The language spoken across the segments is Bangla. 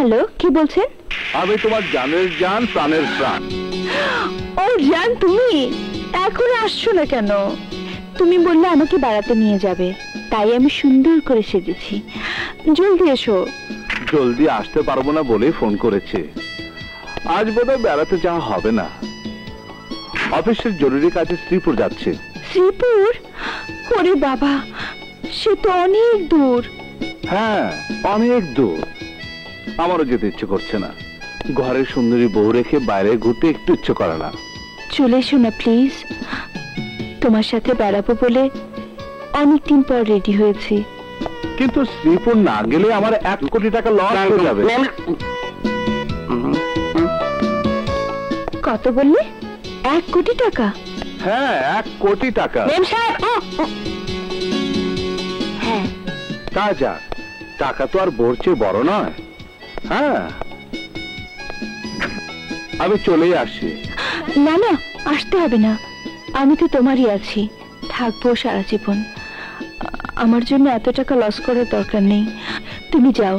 হ্যালো, কি বলছেন? আমি তোমার জানের জান, প্রাণের প্রাণ। ও জান, তুমি এখন আসছো না কেন? তুমি বললে আমাকে বেড়াতে নিয়ে যাবে, তাই আমি সুন্দর করে সেজেছি। জলদি এসো। জলদি আসতে পারবো না বলেই ফোন করেছে। আজ বোধহয় বেড়াতে যাওয়া হবে না, অফিসের জরুরি কাজে শ্রীপুর যাচ্ছে। শ্রীপুর? ওরে বাবা, সে তো অনেক দূর। হ্যাঁ, অনেক দূর। আমারও যেতে ইচ্ছে করছে না, ঘরের সুন্দরী বউ রেখে বাইরে ঘুরতে একটু ইচ্ছে করে না। চলে এসো না প্লিজ, তোমার সাথে বেড়াবো বলে অনেকদিন পর রেডি হয়েছি। কিন্তু শ্রীপুর না গেলে আমার 1 কোটি টাকা লস হয়ে যাবে। কত বললে? 1 কোটি টাকা? হ্যাঁ, 1 কোটি টাকা। হ্যাঁ, তা যা, টাকা তো আর বোর চেয়ে বড় নয়। হ্যাঁ, আমি চলেই আসি। না না, আসতে হবে না, আমি তো তোমারই আছি, থাকবো সারা জীবন। আমার জন্য এত টাকা লস করার দরকার নেই। তুমি যাও,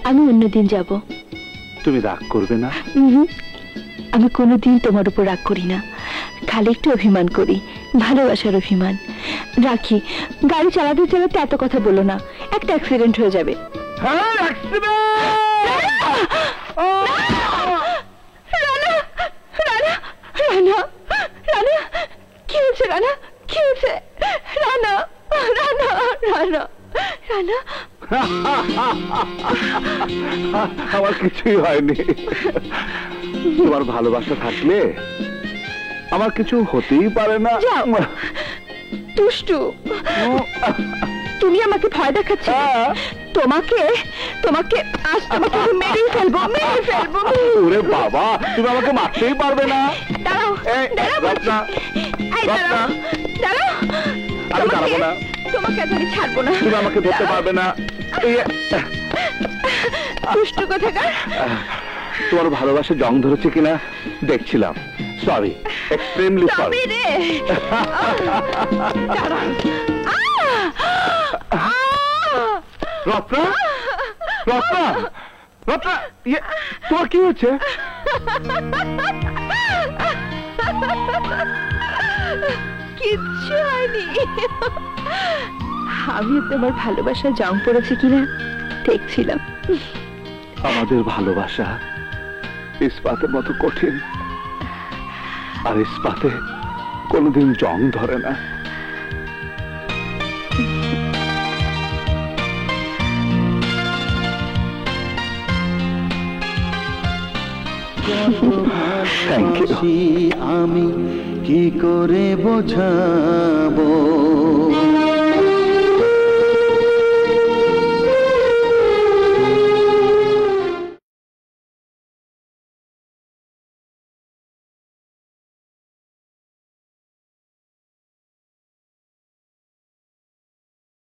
আমি অন্যদিন যাব। তুমি রাগ করবে না? আমি কোনোদিন তোমার উপর রাগ করি না, খালি একটু অভিমান করি, ভালোবাসার অভিমান। রাখি, গাড়ি চালাতে চালাতে এত কথা বলো না, একটা অ্যাক্সিডেন্ট হয়ে যাবে। হ্যাঁ, অ্যাক্সিডেন্ট! রানা, রানা, কি হয়েছে রানা? কি হয়েছে? রানা, রানা, রানা, রানা। আমার কিছুই হয়নি। তোমার ভালোবাসা থাকলে আমার কিছু হতেই পারে না। দুষ্টু, তুমি আমাকে ভয় দেখাচ্ছ। তোমাকে তোমাকে আজ তোমাকে মেরেই ফেলবো, মেরে ফেলবো। ওরে বাবা, তুমি আমাকে মারতেই পারবে না। দাঁড়াও, রত্না, রত্না, দাঁড়াও। আমি দাঁড়াবো না। তোমাকে আমি ছাড়বো না। তুমি আমাকে ধরতে পারবে না। দুষ্টু কোথাকার। তোমার ভালোবাসা জং ধরেছে কিনা দেখছিলাম। Sorry, extremely sorry. Ratna, Ratna, Ratna, তোমার কি হচ্ছে? কিচ্ছু হয়নি, আমি তোমার ভালোবাসা জং পড়েছে কিনা দেখছিলাম। আমাদের ভালোবাসা ইস্পাতের মতো কঠিন, আর ইস্পাতে কোনোদিন জং ধরে না। আমি কি করে বোঝাই